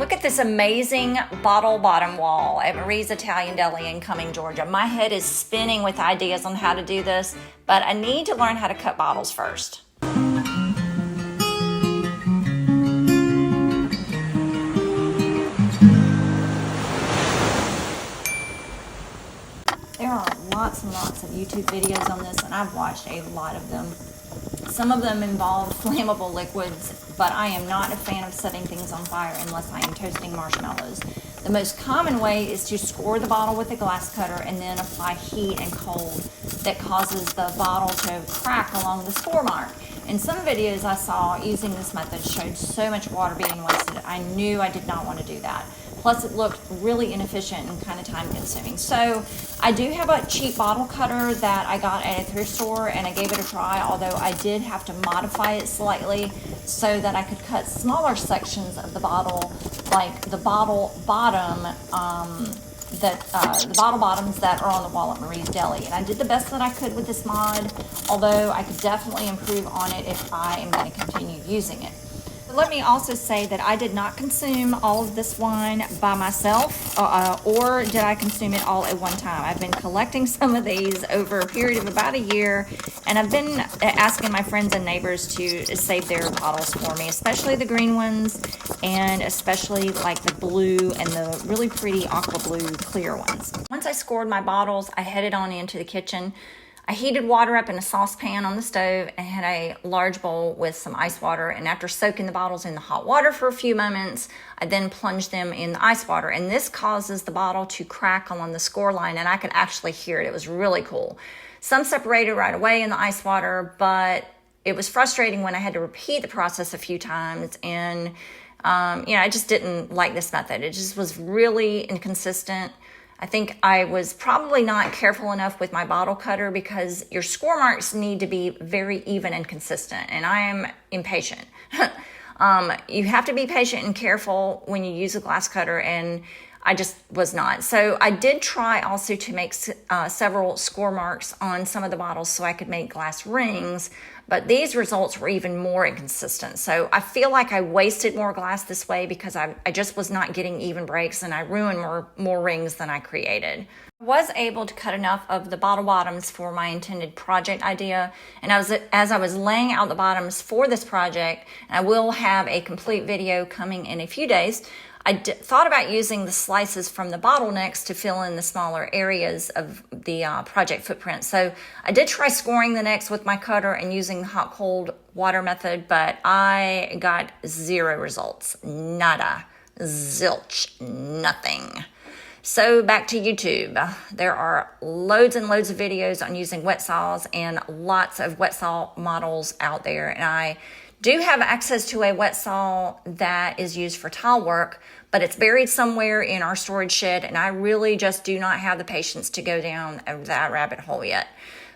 Look at this amazing bottle bottom wall at Marie's Italian Deli in Cumming, Georgia. My head is spinning with ideas on how to do this, but I need to learn how to cut bottles first. There are lots and lots of YouTube videos on this, and I've watched a lot of them. Some of them involve flammable liquids, but I am not a fan of setting things on fire unless I am toasting marshmallows. The most common way is to score the bottle with a glass cutter and then apply heat and cold that causes the bottle to crack along the score mark. In some videos I saw using this method showed so much water being wasted, I knew I did not want to do that. Plus it looked really inefficient and kind of time consuming. So I do have a cheap bottle cutter that I got at a thrift store and I gave it a try, although I did have to modify it slightly so that I could cut smaller sections of the bottle, like the bottle bottom, the bottle bottoms that are on the wall at Marie's Deli. And I did the best that I could with this mod, although I could definitely improve on it if I am going to continue using it. Let me also say that I did not consume all of this wine by myself, or did I consume it all at one time. I've been collecting some of these over a period of about a year, and I've been asking my friends and neighbors to save their bottles for me, especially the green ones, and especially like the blue and the really pretty aqua blue clear ones. Once I scored my bottles, I headed on into the kitchen. I heated water up in a saucepan on the stove and had a large bowl with some ice water. And after soaking the bottles in the hot water for a few moments, I then plunged them in the ice water. And this causes the bottle to crack along the score line, and I could actually hear it. It was really cool. Some separated right away in the ice water, but it was frustrating when I had to repeat the process a few times. And, I just didn't like this method. It just was really inconsistent. I think I was probably not careful enough with my bottle cutter because your score marks need to be very even and consistent, and I am impatient. You have to be patient and careful when you use a glass cutter, and I just was not. So I did try also to make several score marks on some of the bottles so I could make glass rings, but these results were even more inconsistent. So I feel like I wasted more glass this way because I just was not getting even breaks, and I ruined more rings than I created. I was able to cut enough of the bottle bottoms for my intended project idea, and as I was laying out the bottoms for this project, and I will have a complete video coming in a few days, I thought about using the slices from the bottlenecks to fill in the smaller areas of the project footprint. So I did try scoring the necks with my cutter and using the hot cold water method, but I got zero results. Nada. Zilch. Nothing. So back to YouTube. There are loads and loads of videos on using wet saws and lots of wet saw models out there. And I do have access to a wet saw that is used for tile work, but it's buried somewhere in our storage shed, and I really just do not have the patience to go down that rabbit hole yet.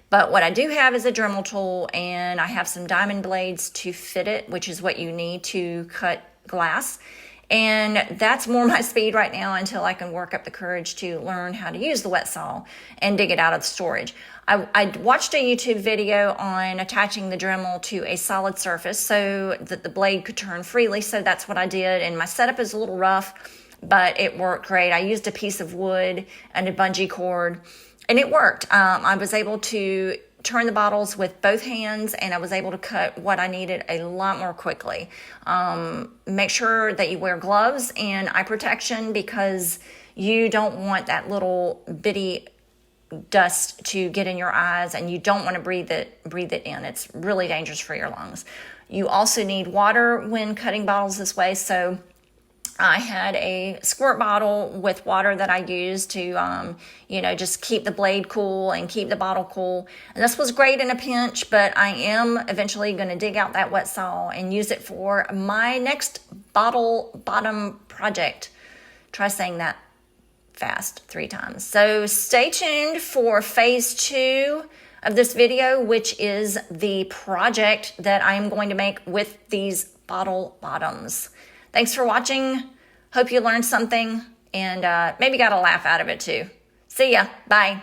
But what I do have is a Dremel tool, and I have some diamond blades to fit it, which is what you need to cut glass. And that's more my speed right now until I can work up the courage to learn how to use the wet saw and dig it out of the storage. I watched a YouTube video on attaching the Dremel to a solid surface so that the blade could turn freely. So that's what I did. And my setup is a little rough, but it worked great. I used a piece of wood and a bungee cord, and it worked. I was able to turn the bottles with both hands, and I was able to cut what I needed a lot more quickly. Make sure that you wear gloves and eye protection because you don't want that little bitty dust to get in your eyes, and you don't want to breathe it in. It's really dangerous for your lungs. You also need water when cutting bottles this way, so I had a squirt bottle with water that I used to, just keep the blade cool and keep the bottle cool. And this was great in a pinch, but I am eventually going to dig out that wet saw and use it for my next bottle bottom project. Try saying that fast 3 times. So stay tuned for phase 2 of this video, which is the project that I am going to make with these bottle bottoms. Thanks for watching. Hope you learned something and maybe got a laugh out of it too. See ya. Bye.